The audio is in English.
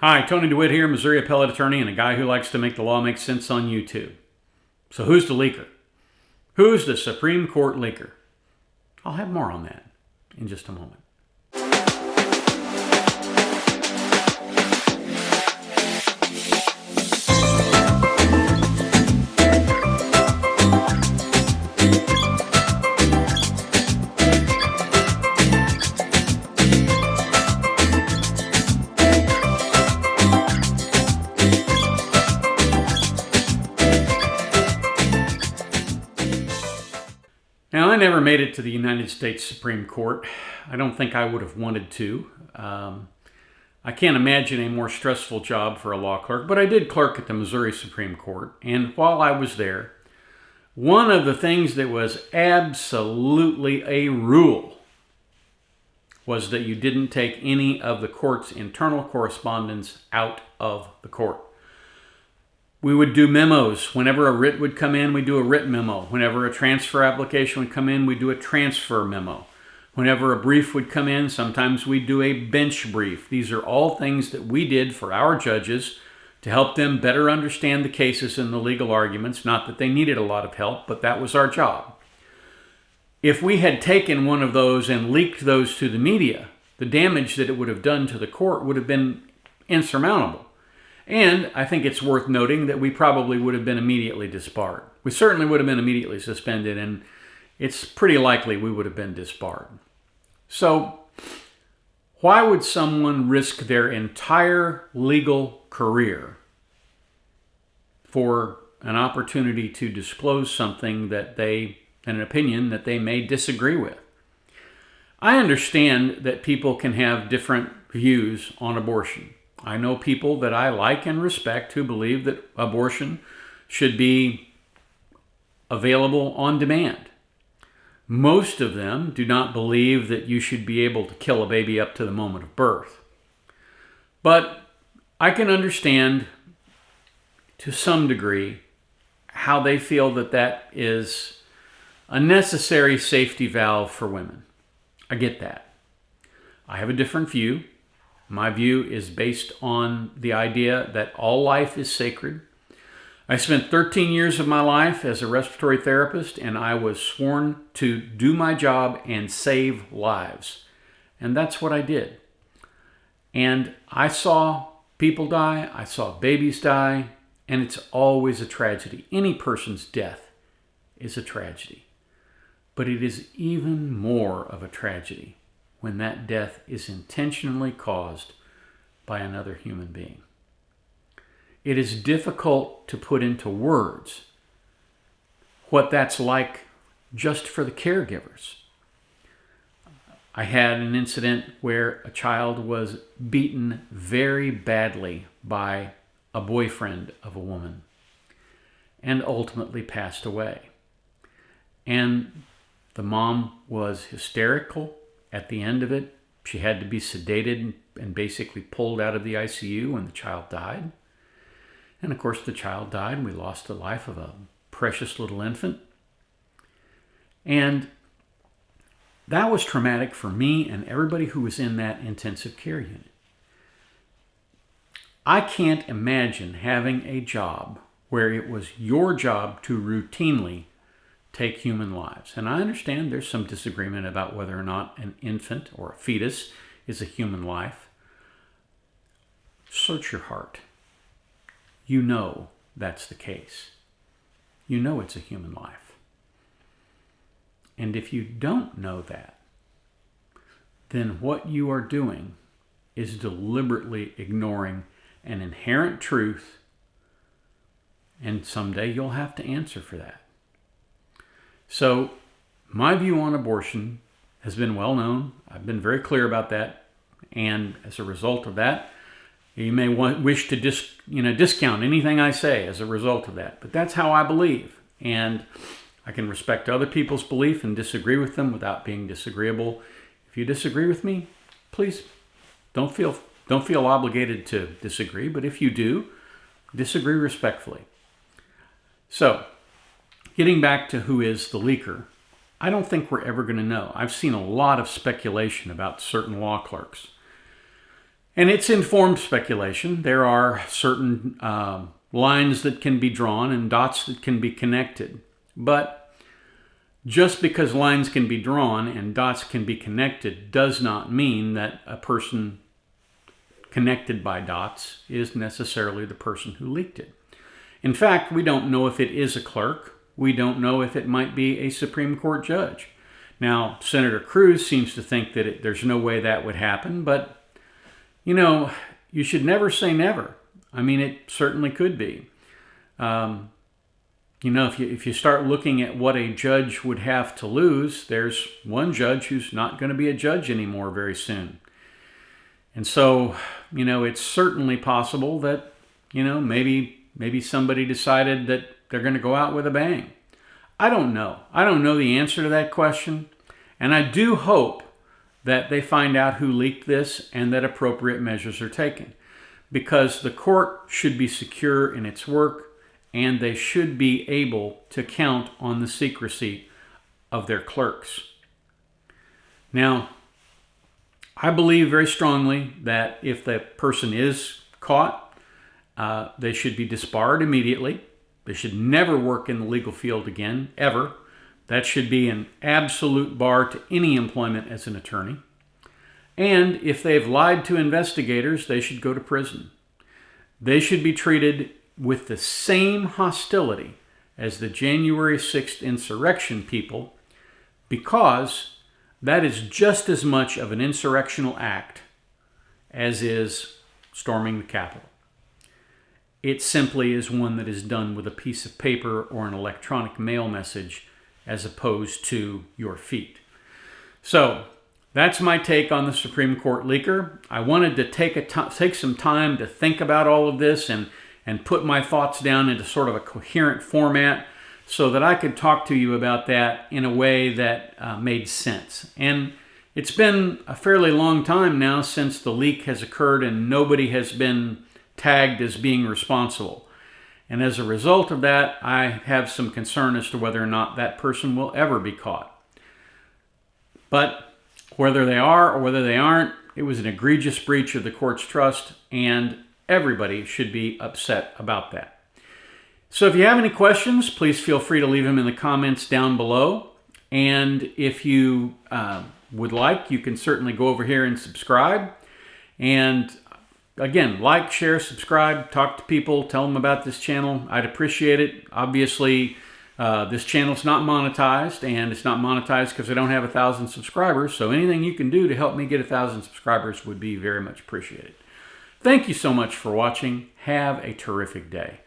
Hi, Tony DeWitt here, Missouri appellate attorney and a guy who likes to make the law make sense on YouTube. So who's the leaker? Who's the Supreme Court leaker? I'll have more on that in just a moment. Now, I never made it to the United States Supreme Court. I don't think I would have wanted to. I can't imagine a more stressful job for a law clerk, but I did clerk at the Missouri Supreme Court. And while I was there, one of the things that was absolutely a rule was that you didn't take any of the court's internal correspondence out of the court. We would do memos. Whenever a writ would come in, we'd do a writ memo. Whenever a transfer application would come in, we'd do a transfer memo. Whenever a brief would come in, sometimes we'd do a bench brief. These are all things that we did for our judges to help them better understand the cases and the legal arguments. Not that they needed a lot of help, but that was our job. If we had taken one of those and leaked those to the media, the damage that it would have done to the court would have been insurmountable. And I think it's worth noting that we probably would have been immediately disbarred. We certainly would have been immediately suspended, and it's pretty likely we would have been disbarred. So, why would someone risk their entire legal career for an opportunity to disclose something an opinion that they may disagree with? I understand that people can have different views on abortion. I know people that I like and respect who believe that abortion should be available on demand. Most of them do not believe that you should be able to kill a baby up to the moment of birth. But I can understand to some degree how they feel that that is a necessary safety valve for women. I get that. I have a different view. My view is based on the idea that all life is sacred. I spent 13 years of my life as a respiratory therapist, and I was sworn to do my job and save lives. And that's what I did. And I saw people die, I saw babies die, and it's always a tragedy. Any person's death is a tragedy. But it is even more of a tragedy when that death is intentionally caused by another human being. It is difficult to put into words what that's like just for the caregivers. I had an incident where a child was beaten very badly by a boyfriend of a woman and ultimately passed away. And the mom was hysterical. At the end of it, she had to be sedated and basically pulled out of the ICU when the child died. And of course, the child died, and we lost the life of a precious little infant. And that was traumatic for me and everybody who was in that intensive care unit. I can't imagine having a job where it was your job to routinely take human lives. And I understand there's some disagreement about whether or not an infant or a fetus is a human life. Search your heart. You know that's the case. You know it's a human life. And if you don't know that, then what you are doing is deliberately ignoring an inherent truth, and someday you'll have to answer for that. So, my view on abortion has been well known. I've been very clear about that. And as a result of that, you may wish to discount anything I say as a result of that. But that's how I believe. And I can respect other people's belief and disagree with them without being disagreeable. If you disagree with me, please don't feel obligated to disagree. But if you do, disagree respectfully. So, getting back to who is the leaker, I don't think we're ever going to know. I've seen a lot of speculation about certain law clerks. And it's informed speculation. There are certain lines that can be drawn and dots that can be connected. But just because lines can be drawn and dots can be connected does not mean that a person connected by dots is necessarily the person who leaked it. In fact, we don't know if it is a clerk. We don't know if it might be a Supreme Court judge. Now, Senator Cruz seems to think that there's no way that would happen, but you know, you should never say never. I mean, it certainly could be. You know, if you start looking at what a judge would have to lose, there's one judge who's not going to be a judge anymore very soon. And so, you know, it's certainly possible that, you know, maybe somebody decided that they're going to go out with a bang. I don't know. I don't know the answer to that question. And I do hope that they find out who leaked this and that appropriate measures are taken. Because the court should be secure in its work and they should be able to count on the secrecy of their clerks. Now, I believe very strongly that if the person is caught, they should be disbarred immediately. They should never work in the legal field again, ever. That should be an absolute bar to any employment as an attorney. And if they've lied to investigators, they should go to prison. They should be treated with the same hostility as the January 6th insurrection people, because that is just as much of an insurrectional act as is storming the Capitol. It simply is one that is done with a piece of paper or an electronic mail message as opposed to your feet. So that's my take on the Supreme Court leaker. I wanted to take some time to think about all of this and put my thoughts down into sort of a coherent format so that I could talk to you about that in a way that made sense. And it's been a fairly long time now since the leak has occurred and nobody has been tagged as being responsible. And as a result of that, I have some concern as to whether or not that person will ever be caught. But whether they are or whether they aren't, it was an egregious breach of the court's trust, and everybody should be upset about that. So if you have any questions, please feel free to leave them in the comments down below. And if you would like, you can certainly go over here and subscribe. And again, like, share, subscribe, talk to people, tell them about this channel. I'd appreciate it. Obviously, this channel's not monetized, and it's not monetized because I don't have 1,000 subscribers. So anything you can do to help me get 1,000 subscribers would be very much appreciated. Thank you so much for watching. Have a terrific day.